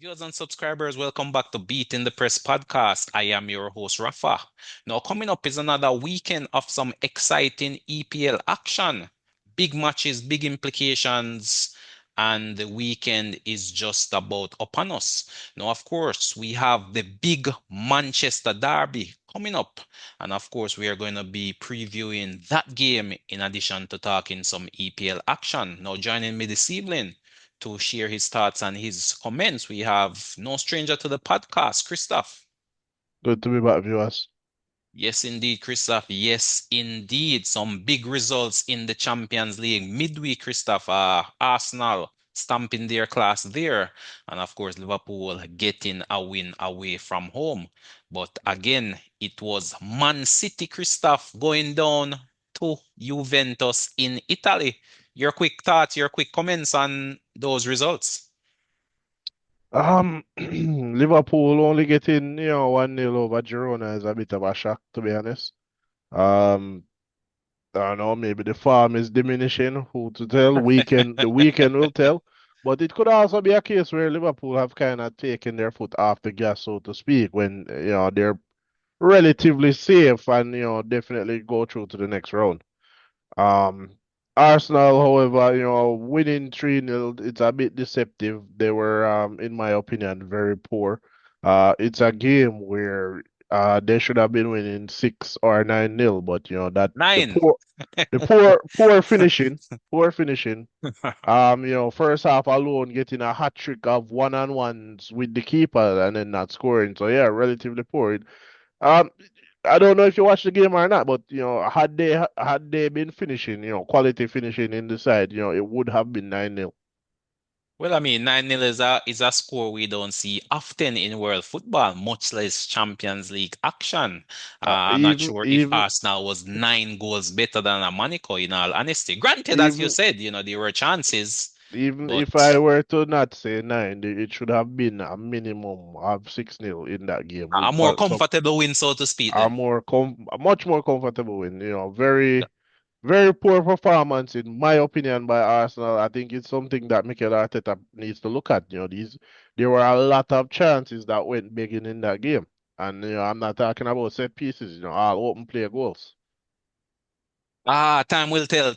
Viewers and subscribers, welcome back to Beat in the Press podcast. I am your host, Rafa. Now, coming up is another weekend of some exciting EPL action. Big matches, big implications, and the weekend is just about upon us. Now, of course, we have the big Manchester Derby coming up. And of course, we are going to be previewing that game in addition to talking some EPL action. Now, joining me this evening to share his thoughts and his comments. We have no stranger to the podcast, Christoph. Good to be back, viewers. Yes, indeed, Christoph. Yes, indeed. Some big results in the Champions League midweek, Christoph. Arsenal stamping their class there. And of course, Liverpool getting a win away from home. But again, it was Man City, Christoph, going down to Juventus in Italy. Your quick thoughts, your quick comments on those results. Liverpool only getting, 1-0 over Girona is a bit of a shock, to be honest. Um, I don't know, maybe the form is diminishing. Who to tell? The weekend will tell. But it could also be a case where Liverpool have kind of taken their foot off the gas, so to speak, when, they're relatively safe and, definitely go through to the next round. Um, Arsenal, however, winning 3-0, it's a bit deceptive. They were, in my opinion, very poor. It's a game where they should have been winning 6 or 9-0, but that Nine. poor finishing. First half alone getting a hat trick of one-on-ones with the keeper and then not scoring. So yeah, relatively poor. Um, I don't know if you watched the game or not, but had they been finishing, quality finishing in the side, it would have been 9-0. Well, I mean, 9-0 is a score we don't see often in world football, much less Champions League action. I'm not Even sure if even Arsenal was 9 goals better than a Monaco, in all honesty. Granted, as you even said, there were chances, even if but I were to not say nine, it should have been a minimum of 6-0 in that game a with more some comfortable win, so to speak, a then. more a much more comfortable win. Very very poor performance, in my opinion, by Arsenal. I think it's something that Mikel Arteta needs to look at. There were a lot of chances that went begging in that game. And, I'm not talking about set pieces, all open play goals. Time will tell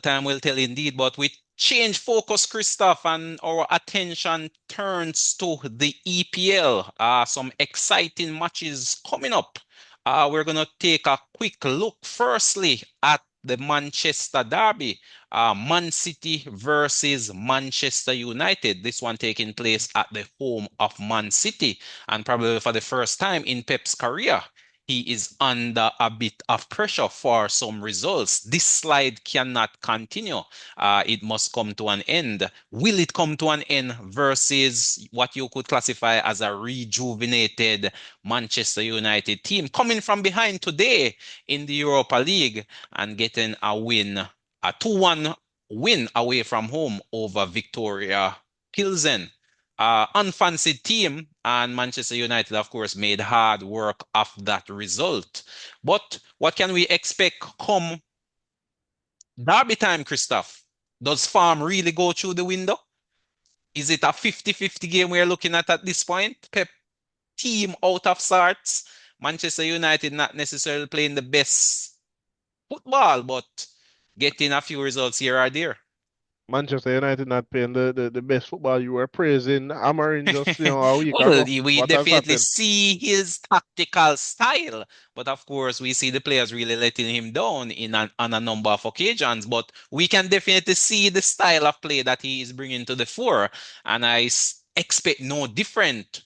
indeed. But we change focus, Christoph, and our attention turns to the EPL. Some exciting matches coming up. We're going to take a quick look firstly at the Manchester Derby. Man City versus Manchester United. This one taking place at the home of Man City, and probably for the first time in Pep's career he is under a bit of pressure for some results. This slide cannot continue. It must come to an end. Will it come to an end versus what you could classify as a rejuvenated Manchester United team coming from behind today in the Europa League and getting a 2-1 win away from home over Victoria Pilsen? Unfancied team, and Manchester United, of course, made hard work of that result. But what can we expect come derby time, Christoph? Does farm really go through the window? Is it a 50-50 game we're looking at this point? Pep team out of sorts. Manchester United not necessarily playing the best football, but getting a few results here or there. Manchester United not playing the best football. You were praising Amarin just, a week Well, ago. we What has definitely happened? see his tactical style, but of course, we see the players really letting him down on a number of occasions. But we can definitely see the style of play that he is bringing to the fore, and expect no different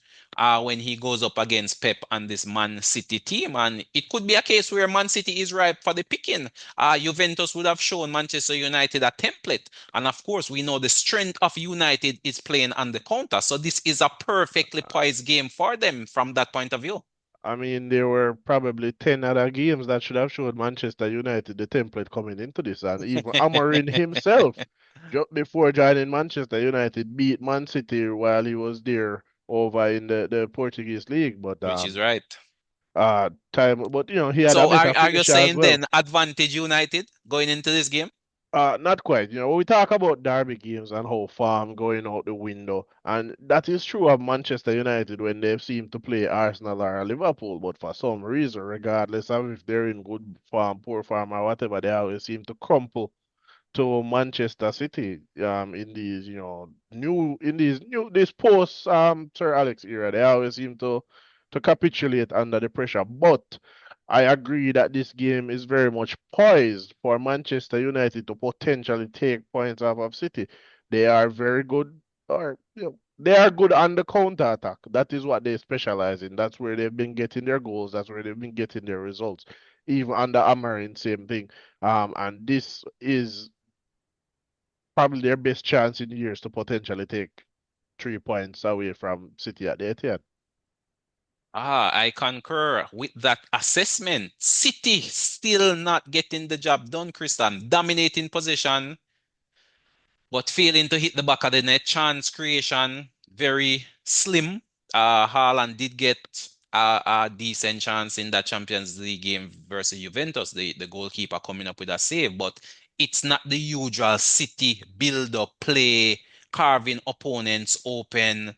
when he goes up against Pep and this Man City team. And it could be a case where Man City is ripe for the picking. Juventus would have shown Manchester United a template. And of course, we know the strength of United is playing on the counter. So this is a perfectly poised game for them from that point of view. I mean, there were probably 10 other games that should have showed Manchester United the template coming into this. And even Amorim himself, just before joining Manchester United, beat Man City while he was there over in the Portuguese league. But Which is right. time, but he had a So better are you finisher as saying well. then advantage United going into this game? Not quite. You know, when we talk about derby games and how form going out the window, and that is true of Manchester United when they seem to play Arsenal or Liverpool, but for some reason, regardless of if they're in good form, poor form, or whatever, they always seem to crumple to Manchester City in these this post Sir Alex era. They always seem to capitulate under the pressure. But I agree that this game is very much poised for Manchester United to potentially take points off of City. They are very good, or they are good on the counter attack. That is what they specialize in. That's where they've been getting their goals. That's where they've been getting their results. Even under Amarin, same thing. And this is probably their best chance in years to potentially take 3 points away from City at the Etihad. I concur with that assessment. City still not getting the job done, Christian. Dominating possession, but failing to hit the back of the net. Chance creation, very slim. Haaland did get a decent chance in that Champions League game versus Juventus, the goalkeeper coming up with a save, but it's not the usual City build-up play, carving opponents open,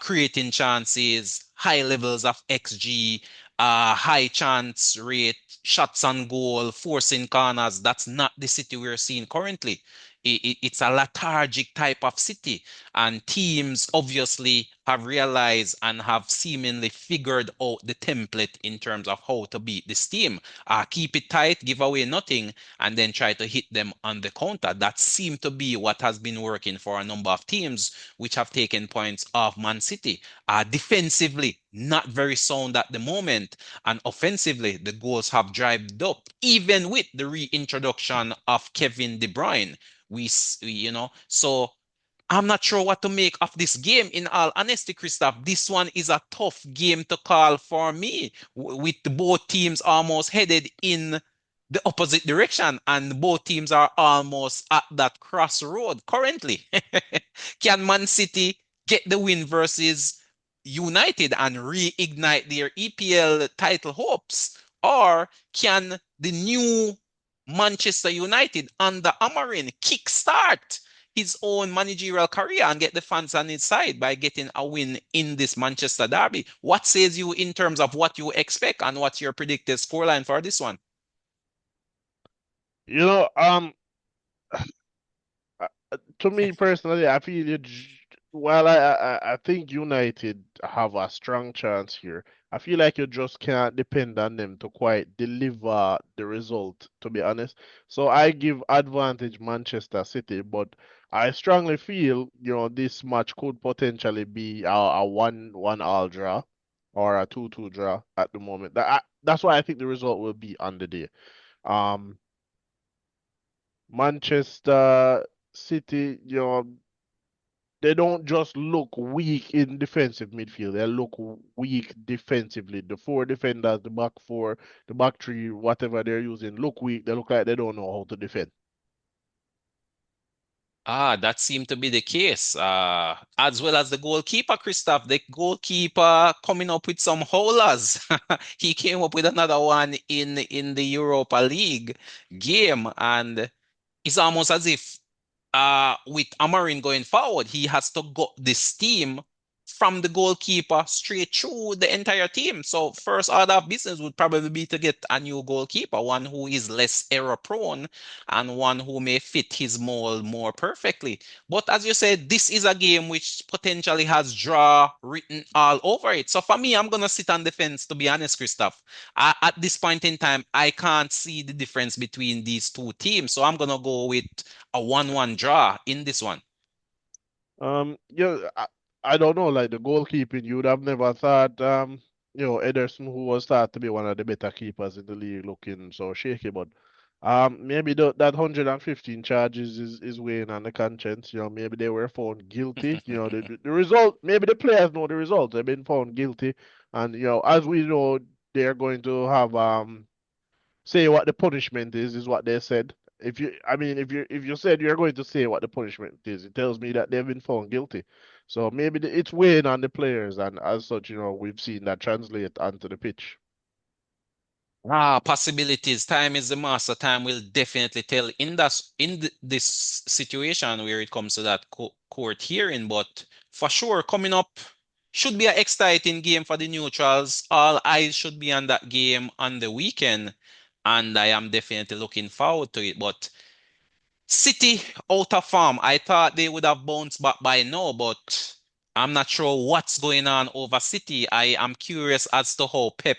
creating chances, high levels of XG, high chance rate, shots on goal, forcing corners. That's not the City we're seeing currently. It's a lethargic type of city. And teams obviously have realized and have seemingly figured out the template in terms of how to beat this team. Keep it tight, give away nothing, and then try to hit them on the counter. That seemed to be what has been working for a number of teams which have taken points off Man City. Defensively, not very sound at the moment. And offensively, the goals have dried up, even with the reintroduction of Kevin De Bruyne. So I'm not sure what to make of this game. In all honesty, Christoph, this one is a tough game to call for me, with both teams almost headed in the opposite direction, and both teams are almost at that crossroad currently. Can Man City get the win versus United and reignite their EPL title hopes? Or can the new Manchester United under Amarin kickstart his own managerial career and get the fans on his side by getting a win in this Manchester derby? What says you in terms of what you expect and what's your predicted scoreline for this one? You know, to me personally, I feel while I think United have a strong chance here, I feel like you just can't depend on them to quite deliver the result, to be honest. So I give advantage Manchester City, but I strongly feel, this match could potentially be a 1-1 all draw or a 2-2 draw at the moment. That's why I think the result will be on the day. Um, Manchester City, they don't just look weak in defensive midfield. They look weak defensively. The four defenders, the back four, the back three, whatever they're using, look weak. They look like they don't know how to defend. That seemed to be the case. As well as the goalkeeper, Christoph. The goalkeeper coming up with some howlers. He came up with another one in the Europa League game, and it's almost as if with Amarin going forward, he has to go this team from the goalkeeper straight through the entire team. So first order of business would probably be to get a new goalkeeper, one who is less error prone and one who may fit his mold more perfectly. But as you said, this is a game which potentially has draw written all over it. So for me, I'm gonna sit on the fence, to be honest, Christoph. At this point in time, I can't see the difference between these two teams. So I'm gonna go with a 1-1 draw in this one. Yeah, I don't know, like the goalkeeping, you would have never thought, Ederson, who was thought to be one of the better keepers in the league, looking so shaky, but maybe that 115 charges is weighing on the conscience. Maybe they were found guilty. The result, maybe the players know the result. They've been found guilty, and as we know, they're going to have say what the punishment is what they said. If you said you're going to say what the punishment is, it tells me that they've been found guilty. So maybe it's weighing on the players, and as such, we've seen that translate onto the pitch. Possibilities. Time is the master. Time will definitely tell in this situation where it comes to that court hearing. But for sure, coming up should be an exciting game for the neutrals. All eyes should be on that game on the weekend, and I am definitely looking forward to it. But City out of form. I thought they would have bounced back by now, but I'm not sure what's going on over City. I am curious as to how Pep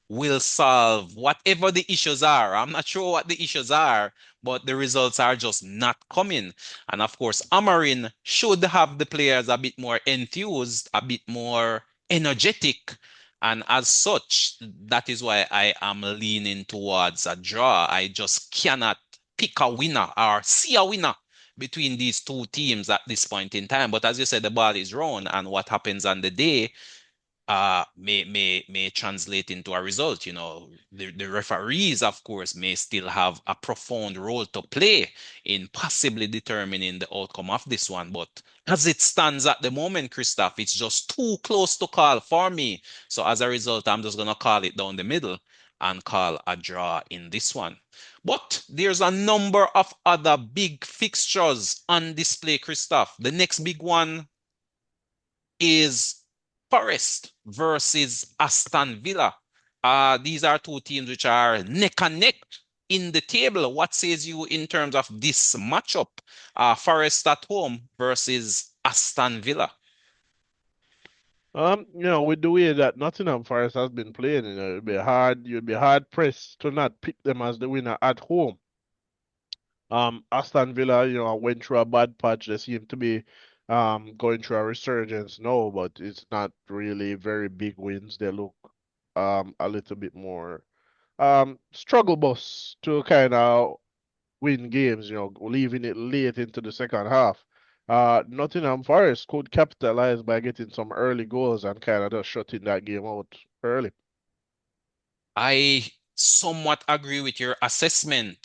will solve whatever the issues are. I'm not sure what the issues are, but the results are just not coming. And of course, Amarin should have the players a bit more enthused, a bit more energetic. And as such, that is why I am leaning towards a draw. I just cannot pick a winner or see a winner between these two teams at this point in time. But as you said, the ball is round, and what happens on the day may translate into a result. You know, the referees, of course, may still have a profound role to play in possibly determining the outcome of this one. But as it stands at the moment, Christoph, it's just too close to call for me. So as a result, I'm just gonna call it down the middle and call a draw in this one. But there's a number of other big fixtures on display, Christoph. The next big one is Forest versus Aston Villa. These are two teams which are neck and neck in the table. What says you in terms of this matchup? Forest at home versus Aston Villa. With the way that Nottingham Forest has been playing, you'd be hard pressed to not pick them as the winner at home. Aston Villa, went through a bad patch. They seem to be going through a resurgence now, but it's not really very big wins. They look a little bit more struggle bus to kind of win games, leaving it late into the second half. Nottingham Forest could capitalize by getting some early goals and kind of just shutting that game out early. I somewhat agree with your assessment.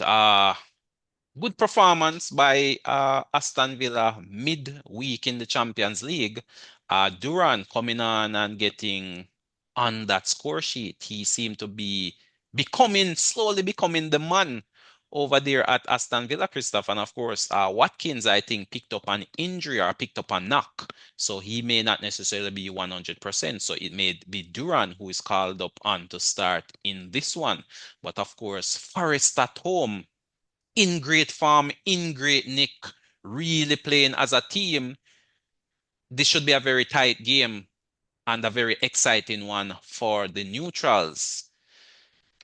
Good performance by Aston Villa midweek in the Champions League. Duran coming on and getting on that score sheet. He seemed to be slowly becoming the man over there at Aston Villa, Christoph. And of course, Watkins, I think, picked up an injury or picked up a knock. So he may not necessarily be 100%. So it may be Duran who is called up on to start in this one. But of course, Forest at home in great form, in great nick, really playing as a team. This should be a very tight game and a very exciting one for the neutrals.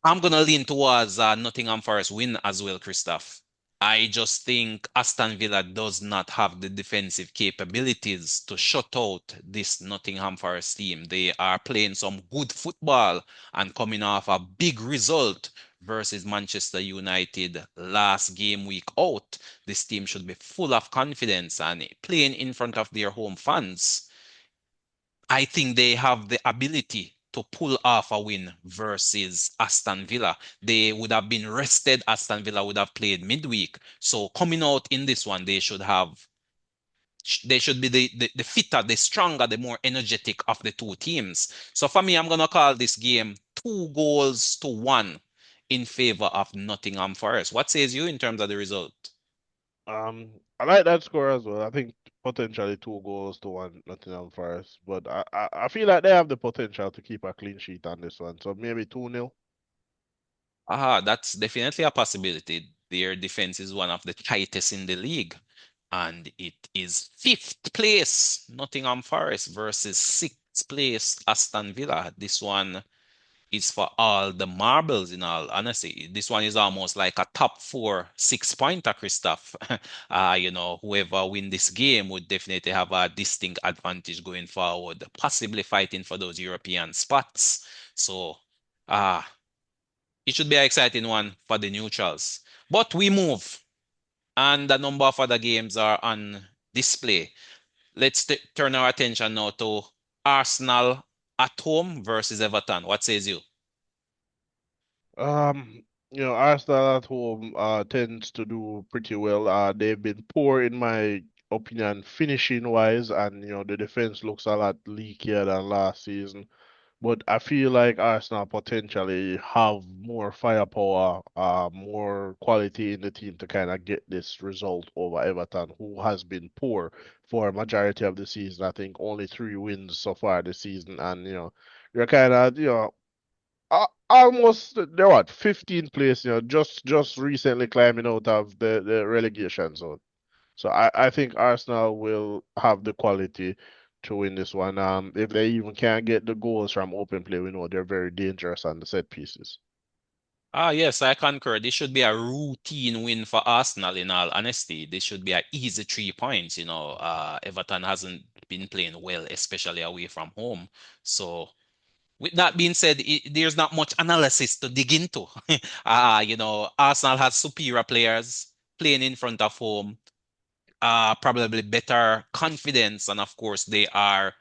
I'm gonna lean towards Nottingham Forest win as well, Christoph. I just think Aston Villa does not have the defensive capabilities to shut out this Nottingham Forest team. They are playing some good football and coming off a big result versus Manchester United last game week out. This team should be full of confidence and playing in front of their home fans. I think they have the ability to pull off a win versus Aston Villa. They would have been rested. Aston Villa would have played midweek. So coming out in this one, they should be the fitter, the stronger, the more energetic of the two teams. So for me, I'm gonna call this game 2 goals to 1 in favor of Nottingham Forest. What says you in terms of the result? I like that score as well. I think potentially 2 goals to 1 Nottingham Forest, but I feel like they have the potential to keep a clean sheet on this one. So maybe 2-0. That's definitely a possibility. Their defense is one of the tightest in the league, and it is fifth place Nottingham Forest versus sixth place Aston Villa. This one is for all the marbles, in all honesty. This one is almost like a top four 6 pointer, Christoph. Whoever win this game would definitely have a distinct advantage going forward, possibly fighting for those European spots. So, uh, it should be an exciting one for the neutrals. But we move, and a number of other games are on display. Let's turn our attention now to Arsenal at home versus Everton. What says you? Arsenal at home tends to do pretty well. They've been poor in my opinion, finishing wise, and the defense looks a lot leakier than last season. But I feel like Arsenal potentially have more firepower, more quality in the team to kind of get this result over Everton, who has been poor for a majority of the season. I think only 3 wins so far this season, and you're kind of almost they're what 15th place, just recently climbing out of the relegation zone. So I think Arsenal will have the quality to win this one. If they even can't get the goals from open play, we know they're very dangerous on the set pieces. Ah, yes, I concur. This should be a routine win for Arsenal, in all honesty. This should be an easy 3 points. Everton hasn't been playing well, especially away from home. So, with that being said, there's not much analysis to dig into. Arsenal has superior players playing in front of home, probably better confidence, and of course, they are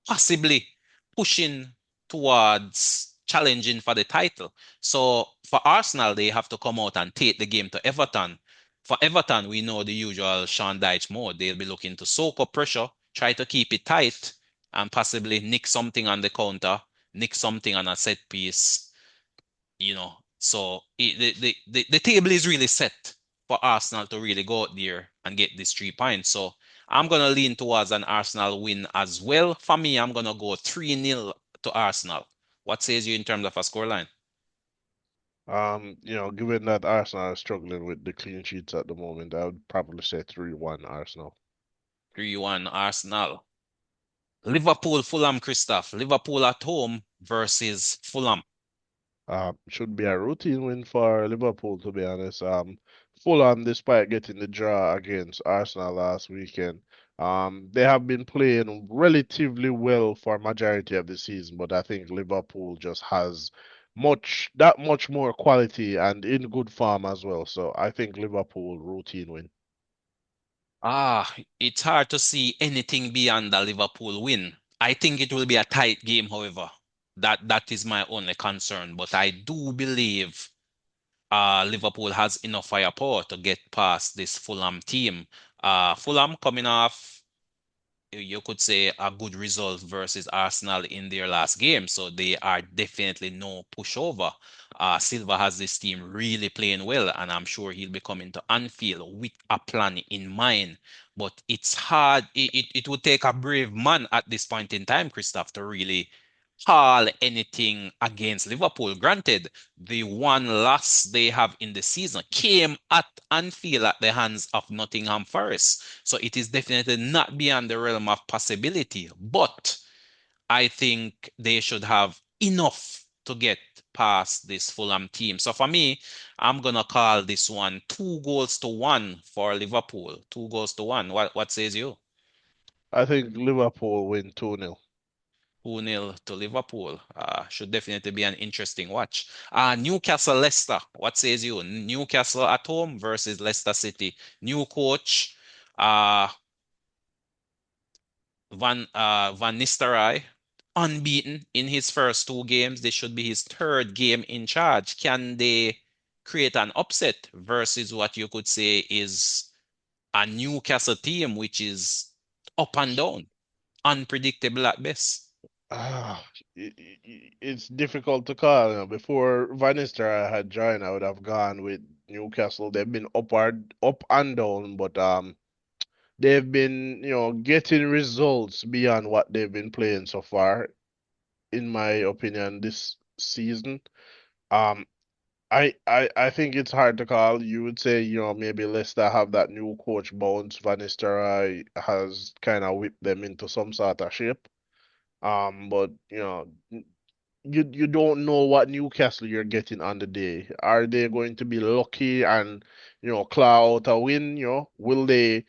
possibly pushing towards challenging for the title. So for Arsenal, they have to come out and take the game to Everton. For Everton, we know the usual Sean Dyche mode. They'll be looking to soak up pressure, try to keep it tight, and possibly nick something on the counter, nick something on a set piece, so the table is really set for Arsenal to really go out there and get these 3 points. So I'm gonna lean towards an Arsenal win as well. For me, I'm gonna go 3-0 to Arsenal. What says you in terms of a scoreline? Given that Arsenal are struggling with the clean sheets at the moment, I would probably say 3-1 Arsenal. 3-1 Arsenal. Liverpool, Fulham, Christoph. Liverpool at home versus Fulham. Should be a routine win for Liverpool, to be honest. Fulham, despite getting the draw against Arsenal last weekend, they have been playing relatively well for majority of the season, but I think Liverpool just has that much more quality and in good form as well. So I think Liverpool routine win. It's hard to see anything beyond the Liverpool win. I think it will be a tight game, however. That is my only concern. But I do believe Liverpool has enough firepower to get past this Fulham team. Fulham coming off, you could say, a good result versus Arsenal in their last game. So they are definitely no pushover. Silva has this team really playing well, and I'm sure he'll be coming to Anfield with a plan in mind. But it's hard. It would take a brave man at this point in time, Christoph, to really call anything against Liverpool. Granted, the one loss they have in the season came at Anfield at the hands of Nottingham Forest. So it is definitely not beyond the realm of possibility. But I think they should have enough to get past this Fulham team. So for me, I'm gonna call this one 2 goals to 1 for Liverpool. 2 goals to 1. What says you? I think Liverpool win 2-0. 2-0 to Liverpool. Should definitely be an interesting watch. Newcastle Leicester. What says you? Newcastle at home versus Leicester City. New coach, uh, Van Nistelrooy, unbeaten in his first 2 games. This should be his third game in charge. Can they create an upset versus what you could say is a Newcastle team which is up and down, unpredictable at best? Ah, it's difficult to call. Before Van Nistelrooy had joined, I would have gone with Newcastle. They've been up and down, but they've been, getting results beyond what they've been playing so far, in my opinion, this season. Um, I think it's hard to call. You would say, maybe Leicester have that new coach bounce. Van Nistelrooy has kind of whipped them into some sort of shape. But you don't know what Newcastle you're getting on the day. Are they going to be lucky and claw out a win? Will they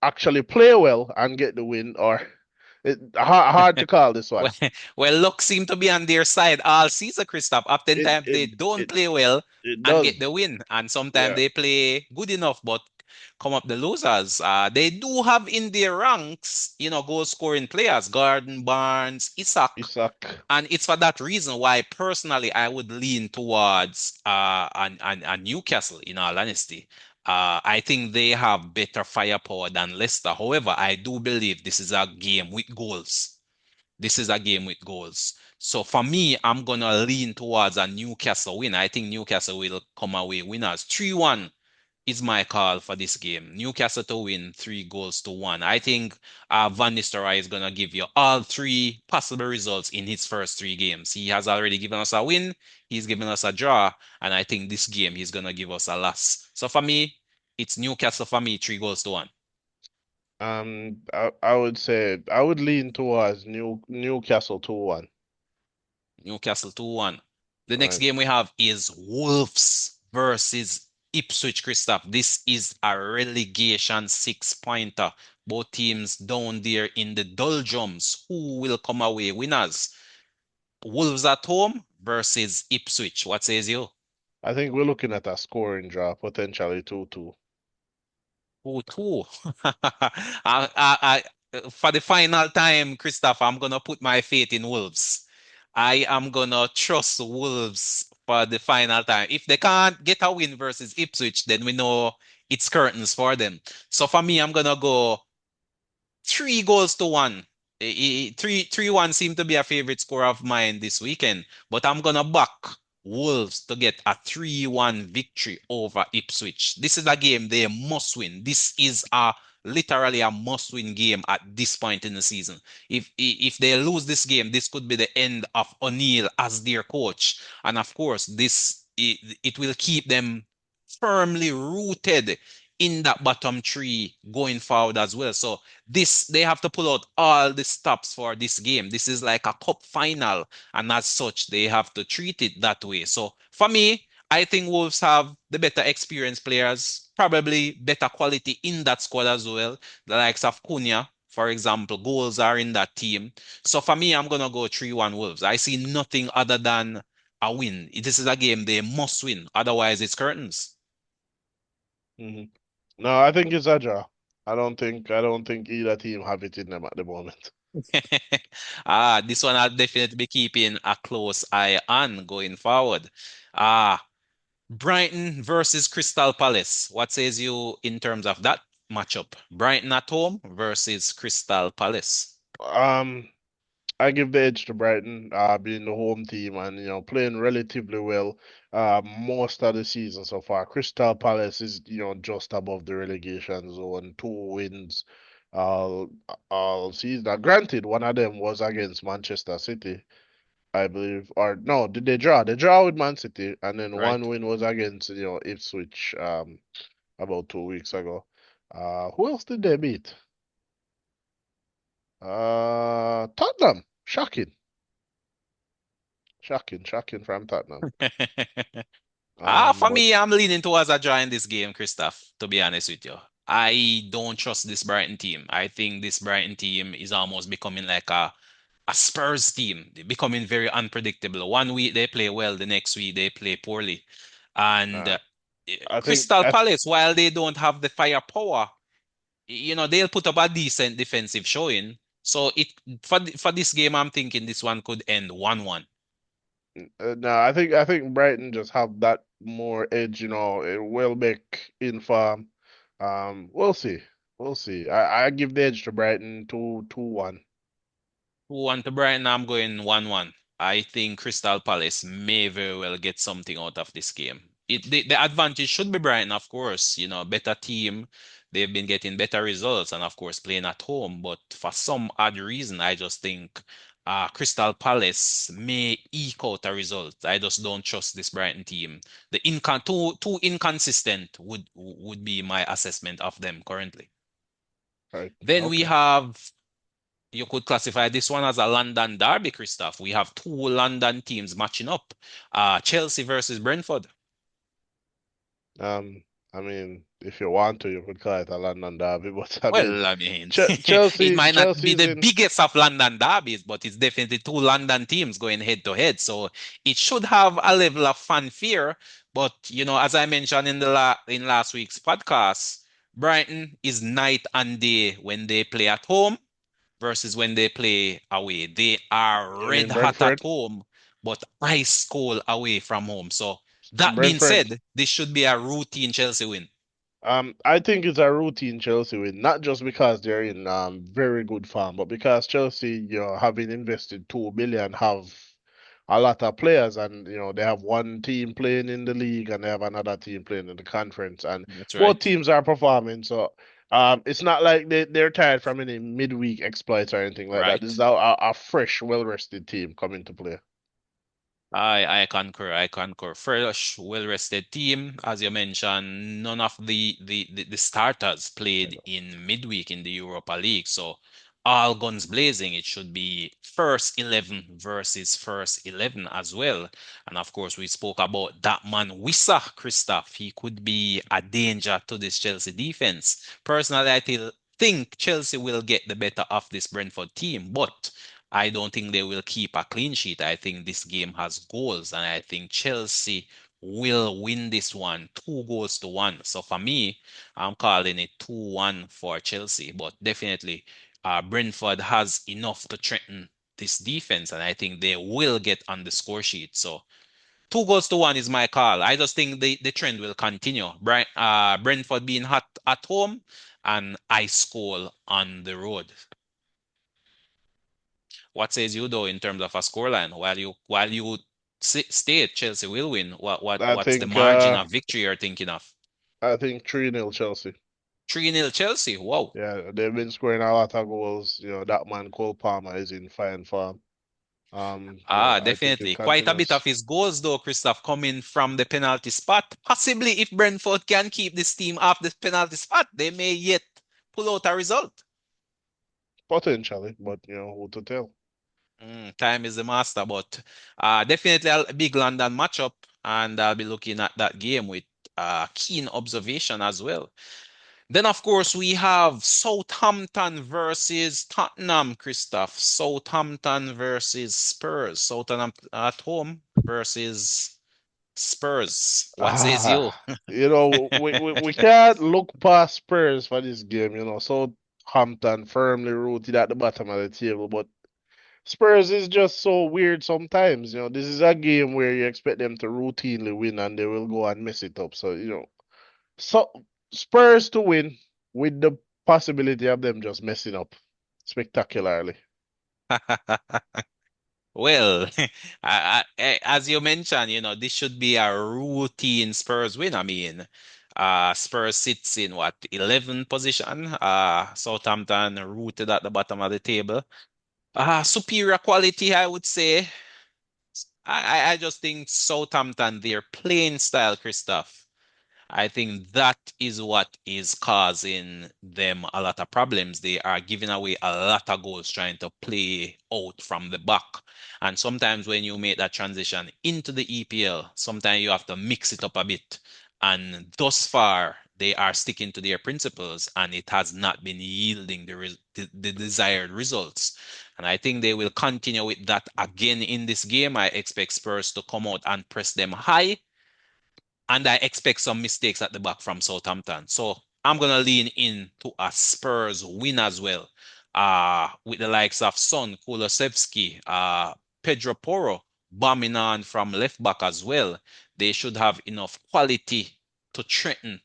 actually play well and get the win? Or hard to call this Well, one. well, luck seem to be on their side all season, Christoph. It Oftentimes it they don't it play well it and get does. the win, and sometimes Yeah, they play good enough but come up the losers. They do have in their ranks, goal scoring players, Gordon, Barnes, Isak, Isak. and it's for that reason why personally I would lean towards a Newcastle, in all honesty. I think they have better firepower than Leicester. However, I do believe this is a game with goals. This is a game with goals. So for me, I'm gonna lean towards a Newcastle win. I think Newcastle will come away winners. 3-1 is my call for this game. Newcastle to win 3 goals to 1. I think Van Nistelrooy is gonna give you all three possible results in his first 3 games. He has already given us a win, he's given us a draw, and I think this game he's gonna give us a loss. So for me, it's Newcastle for me, 3 goals to 1. I would say I would lean towards Newcastle 2-1. Newcastle 2-1. The next Right. game we have is Wolves versus Ipswich, Christoph. This is a relegation 6 pointer. Both teams down there in the doldrums. Who will come away winners? Wolves at home versus Ipswich. What says you? I think we're looking at a scoring draw, potentially 2-2. Who too? For the final time, Christoph, I'm gonna put my faith in Wolves. I am gonna trust Wolves for the final time. If they can't get a win versus Ipswich, then we know it's curtains for them. So for me, I'm gonna go 3 goals to 1. 3-1 seemed to be a favorite score of mine this weekend, but I'm gonna back Wolves to get a 3-1 victory over Ipswich. This is a game they must win. This is a literally a must-win game at this point in the season. If they lose this game, this could be the end of O'Neill as their coach, and of course, it will keep them firmly rooted in that bottom three going forward as well. So this they have to pull out all the stops for this game. This is like a cup final, and as such, they have to treat it that way. So for me, I think Wolves have the better experienced players, probably better quality in that squad as well. The likes of Cunha, for example, goals are in that team. So for me, I'm gonna go 3-1 Wolves. I see nothing other than a win. This is a game they must win, otherwise it's curtains. Hmm. No, I think it's a draw. I don't think either team have it in them at the moment. This one I'll definitely be keeping a close eye on going forward. Ah, Brighton versus Crystal Palace. What says you in terms of that matchup? Brighton at home versus Crystal Palace. Um, I give the edge to Brighton, being the home team and playing relatively well most of the season so far. Crystal Palace is just above the relegation zone, 2 wins all all season. Now, granted, one of them was against Manchester City, I believe, or no, did they draw? They draw with Man City, and then Right. one win was against Ipswich about 2 weeks ago. Who else did they beat? Tottenham. Shocking from Tottenham. For But me, I'm leaning towards a draw in this game, Christoph, to be honest with you. I don't trust this Brighton team. I think this Brighton team is almost becoming like a Spurs team. They're becoming very unpredictable. One week they play well, the next week they play poorly. And uh, I think Crystal I Palace, while they don't have the firepower, they'll put up a decent defensive showing. So for this game, I'm thinking this one could end 1-1. no, I think Brighton just have that more edge, Welbeck in form. We'll see. We'll see. I give the edge to Brighton 2-1. 2-1 to Brighton, I'm going 1-1. I think Crystal Palace may very well get something out of this game. The advantage should be Brighton, of course. Better team. They've been getting better results and, of course, playing at home. But for some odd reason, I just think Crystal Palace may eke out a result. I just don't trust this Brighton team. Too inconsistent would be my assessment of them currently. Right. Then we Okay. have you could classify this one as a London derby, Christoph. We have two London teams matching up. Chelsea versus Brentford. I mean, if you want to, you could call it a London derby, but I mean, Well, I mean, Ch it Chelsea might not be Chelsea's the in. biggest of London derbies, but it's definitely two London teams going head to head. So it should have a level of fanfare. But as I mentioned in last week's podcast, Brighton is night and day when they play at home versus when they play away. They are You red mean hot at Brentford? home, but ice cold away from home. So that being Brentford. said, this should be a routine Chelsea win. I think it's a routine Chelsea win, not just because they're in very good form, but because Chelsea, having invested 2 billion, have a lot of players, and they have one team playing in the league and they have another team playing in the conference, and That's both right. teams are performing. So it's not like they're tired from any midweek exploits or anything like that. This is Right. a fresh, well-rested team coming to play. I concur. I concur. Fresh, well-rested team, as you mentioned. None of the starters played in midweek in the Europa League, so all guns blazing. It should be first 11 versus first 11 as well. And of course, we spoke about that man Wissa, Christoph. He could be a danger to this Chelsea defense. Personally, think Chelsea will get the better of this Brentford team, but I don't think they will keep a clean sheet. I think this game has goals, and I think Chelsea will win this one 2 goals to 1. So for me, I'm calling it 2-1 for Chelsea. But definitely, Brentford has enough to threaten this defense, and I think they will get on the score sheet. So 2 goals to 1 is my call. I just think the trend will continue. Brentford being hot at home and ice cold on the road. What says you though in terms of a scoreline? While you state Chelsea will win, I what's the think margin uh of victory you're thinking of? I think 3-0 Chelsea. 3-0 Chelsea. Wow. Yeah, they've been scoring a lot of goals. That man Cole Palmer is in fine form. I think it Definitely. Quite a bit of continues. his goals though, Christoph, coming from the penalty spot. Possibly if Brentford can keep this team off the penalty spot, they may yet pull out a result. Potentially, but who to tell? Time is the master, but definitely a big London matchup, and I'll be looking at that game with keen observation as well. Then, of course, we have Southampton versus Tottenham, Christoph. Southampton versus Spurs. Southampton at home versus Spurs. What says you? Ah, we can't look past Spurs for this game. Southampton firmly rooted at the bottom of the table, but Spurs is just so weird sometimes. This is a game where you expect them to routinely win and they will go and mess it up. So Spurs to win with the possibility of them just messing up spectacularly. Well, as you mentioned, this should be a routine Spurs win. I mean, Spurs sits in what, 11th position? Southampton rooted at the bottom of the table. Superior quality, I would say. I just think Southampton, their playing style, Christoph. I think that is what is causing them a lot of problems. They are giving away a lot of goals trying to play out from the back. And sometimes when you make that transition into the EPL, sometimes you have to mix it up a bit. And thus far, they are sticking to their principles and it has not been yielding the desired results. And I think they will continue with that again in this game. I expect Spurs to come out and press them high, and I expect some mistakes at the back from Southampton. So I'm gonna lean in to a Spurs win as well. With the likes of Son, Kulusevski, Pedro Porro bombing on from left back as well. They should have enough quality to threaten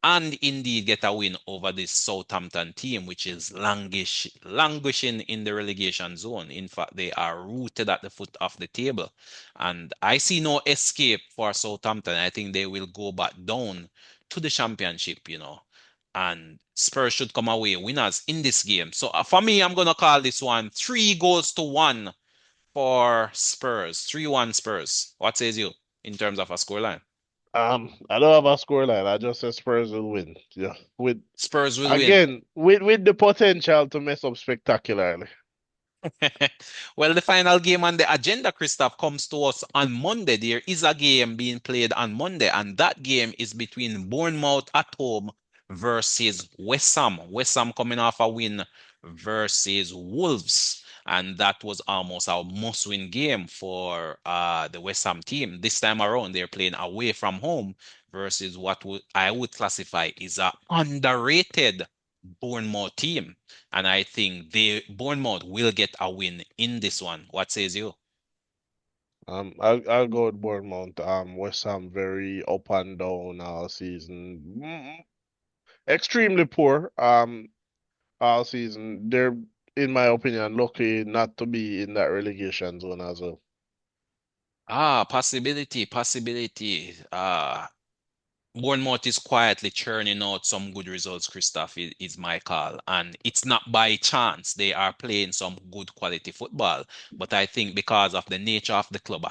and indeed get a win over this Southampton team, which is languishing in the relegation zone. In fact, they are rooted at the foot of the table. And I see no escape for Southampton. I think they will go back down to the championship. And Spurs should come away winners in this game. So for me, I'm going to call this one 3 goals to 1 for Spurs. 3-1 Spurs. What says you in terms of a scoreline? I don't have a scoreline. I just said Spurs will win. Yeah, with Spurs will win. again with the potential to mess up spectacularly. Well, the final game on the agenda, Christoph, comes to us on Monday. There is a game being played on Monday, and that game is between Bournemouth at home versus West Ham. West Ham coming off a win versus Wolves. And that was almost a must-win game for the West Ham team. This time around, they're playing away from home versus what I would classify is a underrated Bournemouth team. And I think the Bournemouth will get a win in this one. What says you? I'll go with Bournemouth. West Ham very up and down all season. extremely poor all season. They're, in my opinion, lucky not to be in that relegation zone as well. Possibility. Bournemouth is quietly churning out some good results, Christoph, is my call. And it's not by chance they are playing some good quality football. But I think because of the nature of the club,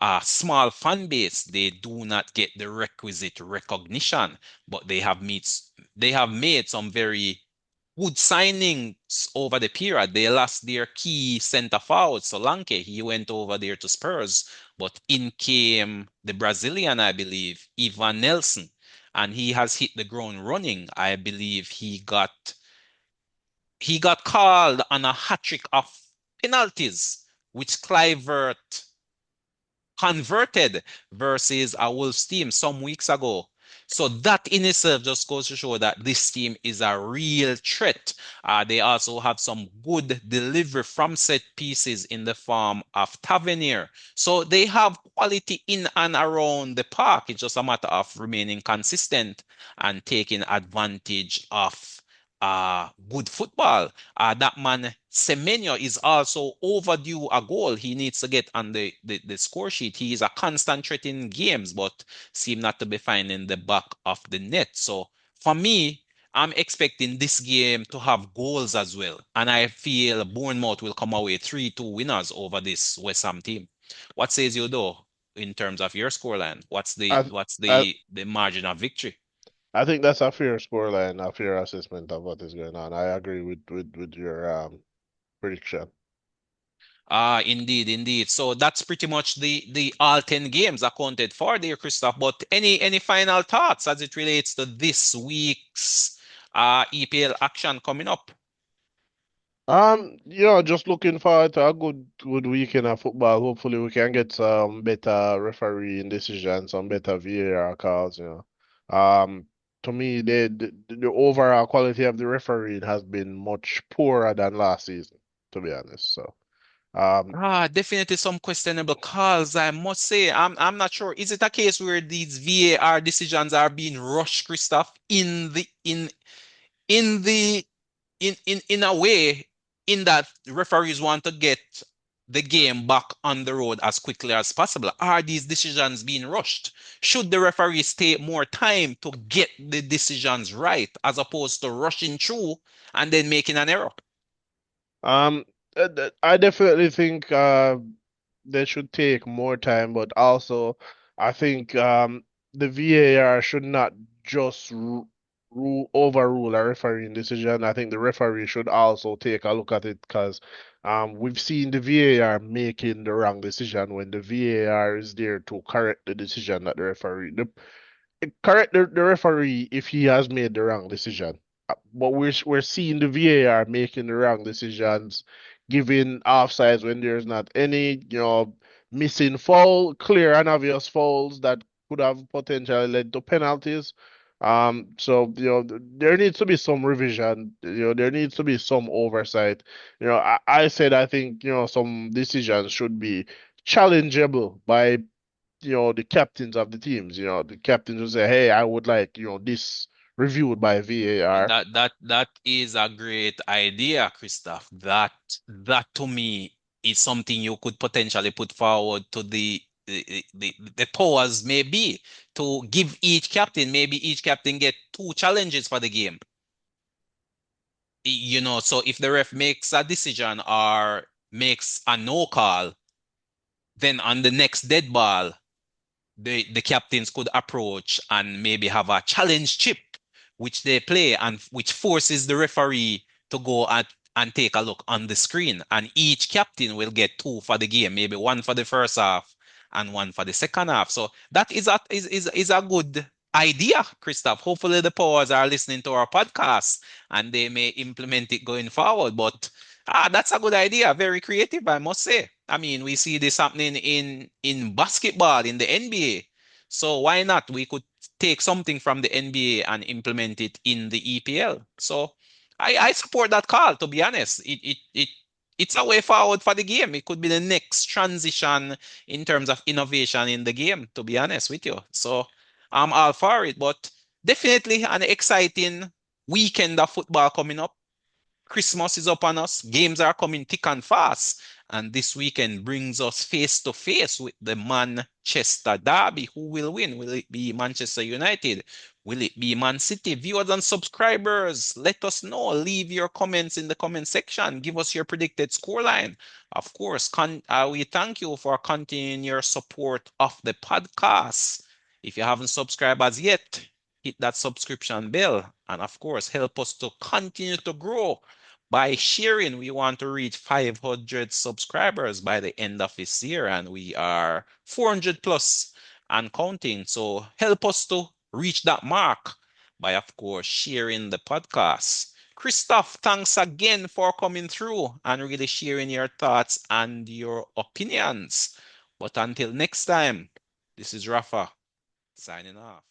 a small fan base, they do not get the requisite recognition. But they have made some very good signings over the period. They lost their key centre forward, Solanke. He went over there to Spurs, but in came the Brazilian, I believe, Ivan Nelson, and he has hit the ground running. I believe he got called on a hat trick of penalties, which Clivert converted versus a Wolves team some weeks ago. So that in itself just goes to show that this team is a real threat. They also have some good delivery from set pieces in the form of Tavernier. So they have quality in and around the park. It's just a matter of remaining consistent and taking advantage of good football. That man Semenyo is also overdue a goal. He needs to get on the score sheet. He is a constant threat in games, but seem not to be finding the back of the net. So for me, I'm expecting this game to have goals as well. And I feel Bournemouth will come away 3-2 winners over this West Ham team. What says you though in terms of your scoreline? I What's I the margin of victory? I think that's a fair scoreline, a fair assessment of what is going on. I agree with your prediction. Indeed. So that's pretty much the all 10 games accounted for there, Christoph. But any final thoughts as it relates to this week's EPL action coming up? Just looking forward to a good weekend of football. Hopefully we can get some better refereeing decisions, some better VAR calls. Um, to me, the overall quality of the refereeing has been much poorer than last season, to be honest. So, um, Definitely some questionable calls, I must say. I'm not sure. Is it a case where these VAR decisions are being rushed, Christoph, in the in a way in that referees want to get the game back on the road as quickly as possible? Are these decisions being rushed? Should the referees take more time to get the decisions right as opposed to rushing through and then making an error? Um, I definitely think they should take more time, but also I think the VAR should not just overrule a refereeing decision. I think the referee should also take a look at it because we've seen the VAR making the wrong decision when the VAR is there to correct the decision that the referee correct the referee if he has made the wrong decision. But we're seeing the VAR making the wrong decisions, giving offsides when there's not any, missing foul, clear and obvious fouls that could have potentially led to penalties. So, there needs to be some revision. There needs to be some oversight. I said I think, some decisions should be challengeable by the captains of the teams. The captains will say, "Hey, I would like, this reviewed by VAR." That is a great idea, Christoph. That to me is something you could potentially put forward to the powers maybe to give each captain, maybe each captain get two challenges for the game. So if the ref makes a decision or makes a no call, then on the next dead ball, the captains could approach and maybe have a challenge chip which they play and which forces the referee to go and take a look on the screen, and each captain will get two for the game, maybe one for the first half and one for the second half. So that is a good idea, Christoph. Hopefully the powers are listening to our podcast and they may implement it going forward. But that's a good idea. Very creative, I must say. I mean, we see this happening in basketball in the NBA. So why not? We could take something from the NBA and implement it in the EPL. So I support that call, to be honest. It's a way forward for the game. It could be the next transition in terms of innovation in the game, to be honest with you. So I'm all for it. But definitely an exciting weekend of football coming up. Christmas is upon us. Games are coming thick and fast. And this weekend brings us face to face with the Manchester Derby. Who will win? Will it be Manchester United? Will it be Man City? Viewers and subscribers, let us know. Leave your comments in the comment section. Give us your predicted scoreline. Of course, we thank you for continuing your support of the podcast. If you haven't subscribed as yet, hit that subscription bell. And of course, help us to continue to grow by sharing. We want to reach 500 subscribers by the end of this year, and we are 400 plus and counting. So help us to reach that mark by, of course, sharing the podcast. Christoph, thanks again for coming through and really sharing your thoughts and your opinions. But until next time, this is Rafa signing off.